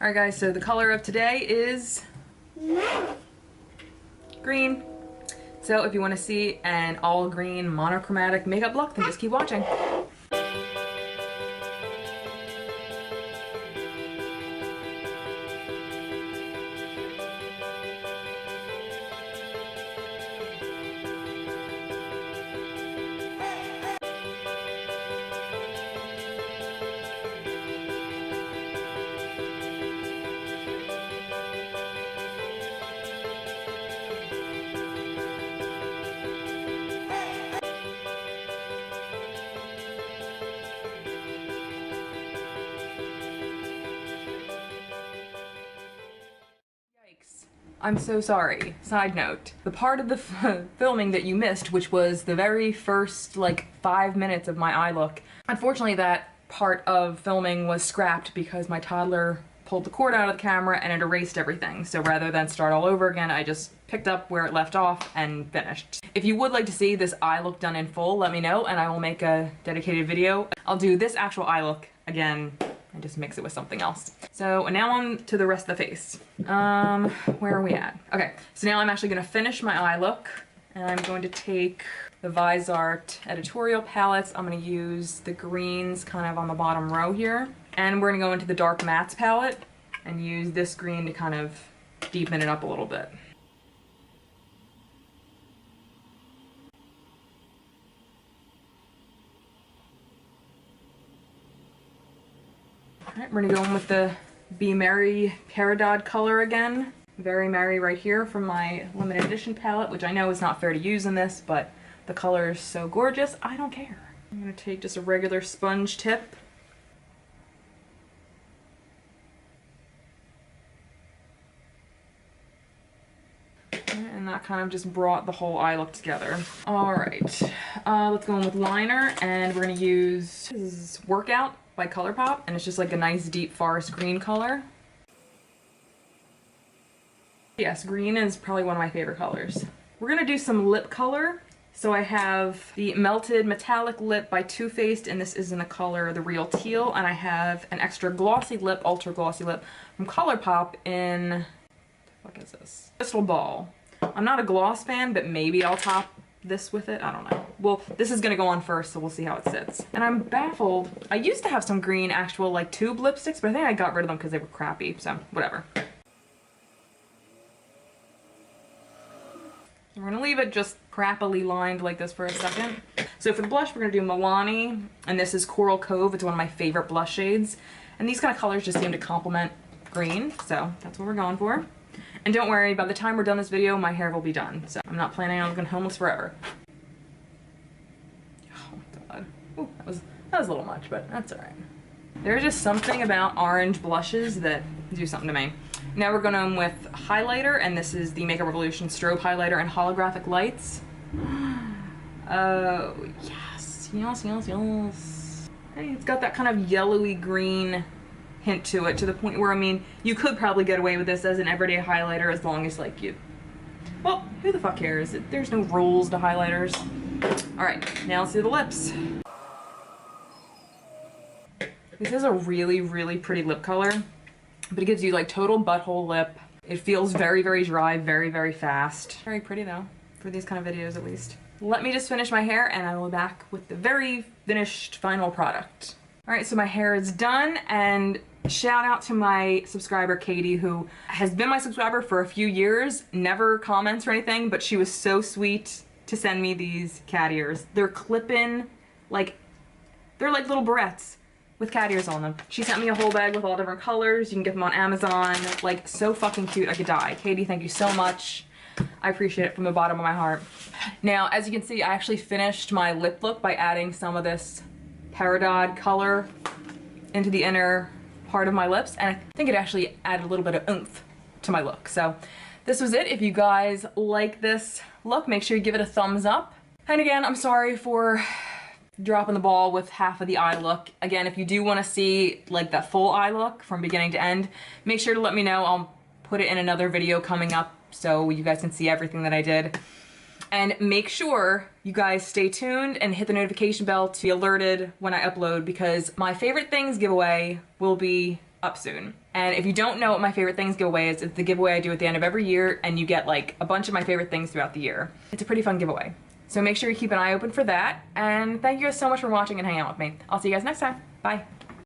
Alright guys, so the color of today is green. So if you want to see an all green monochromatic makeup look, then just keep watching. I'm so sorry. Side note, the part of the filming that you missed, which was the very first like 5 minutes of my eye look, unfortunately that part of filming was scrapped because my toddler pulled the cord out of the camera and it erased everything. So rather than start all over again, I just picked up where it left off and finished. If you would like to see this eye look done in full, let me know and I will make a dedicated video. I'll do this actual eye look again and just mix it with something else. So now on to the rest of the face. Where are we at? Okay, so now I'm actually gonna finish my eye look and I'm going to take the Viseart Editorial palettes. I'm gonna use the greens kind of on the bottom row here. And we're gonna go into the dark mattes palette and use this green to kind of deepen it up a little bit. Alright, we're gonna go in with the Be Merry Peridot color again. Very Merry right here from my limited edition palette, which I know is not fair to use in this, but the color is so gorgeous, I don't care. I'm gonna take just a regular sponge tip. And that kind of just brought the whole eye look together. Alright, let's go in with liner, and we're gonna use, this is Workout by ColourPop, and it's just like a nice deep forest green color. Yes, green is probably one of my favorite colors. We're gonna do some lip color. So I have the Melted Metallic Lip by Too Faced, and this is in the color the Real Teal, and I have an extra glossy lip, ultra glossy lip from ColourPop in, what is this? Crystal Ball. I'm not a gloss fan, but maybe I'll top this with it, I don't know. Well, this is gonna go on first, so we'll see how it sits. And I'm baffled. I used to have some green actual like tube lipsticks, but I think I got rid of them because they were crappy, so whatever. We're gonna leave it just crappily lined like this for a second. So for the blush, we're gonna do Milani, and this is Coral Cove. It's one of my favorite blush shades. And these kind of colors just seem to complement green, so that's what we're going for. And don't worry, by the time we're done this video, my hair will be done. So I'm not planning on looking homeless forever. Oh god. Ooh, that was a little much, but that's alright. There's just something about orange blushes that do something to me. Now we're going in with highlighter, and this is the Makeup Revolution Strobe Highlighter and Holographic Lights. Oh, yes. Yes, yes, yes. Hey, it's got that kind of yellowy green hint to it, to the point where, I mean, you could probably get away with this as an everyday highlighter as long as, like, you... Well, who the fuck cares? There's no rules to highlighters. Alright, now let's do the lips. This is a really, really pretty lip color, but it gives you, like, total butthole lip. It feels very, very dry, very, very fast. Very pretty, though, for these kind of videos, at least. Let me just finish my hair, and I will be back with the very finished final product. Alright, so my hair is done, and shout out to my subscriber Katie, who has been my subscriber for a few years, never comments or anything, but she was so sweet to send me these cat ears. They're clip-in, like, they're like little barrettes with cat ears on them. She sent me a whole bag with all different colors. You can get them on Amazon. Like, so fucking cute, I could die. Katie, thank you so much. I appreciate it from the bottom of my heart. Now, as you can see, I actually finished my lip look by adding some of this Peridot color into the inner part of my lips, and I think it actually added a little bit of oomph to my look. So this was it. If you guys like this look, make sure you give it a thumbs up. And again, I'm sorry for dropping the ball with half of the eye look. Again, if you do want to see like that full eye look from beginning to end, make sure to let me know. I'll put it in another video coming up so you guys can see everything that I did. And make sure you guys stay tuned and hit the notification bell to be alerted when I upload, because my favorite things giveaway will be up soon. And if you don't know what my favorite things giveaway is, it's the giveaway I do at the end of every year, and you get like a bunch of my favorite things throughout the year. It's a pretty fun giveaway. So make sure you keep an eye open for that, and thank you guys so much for watching and hanging out with me. I'll see you guys next time. Bye.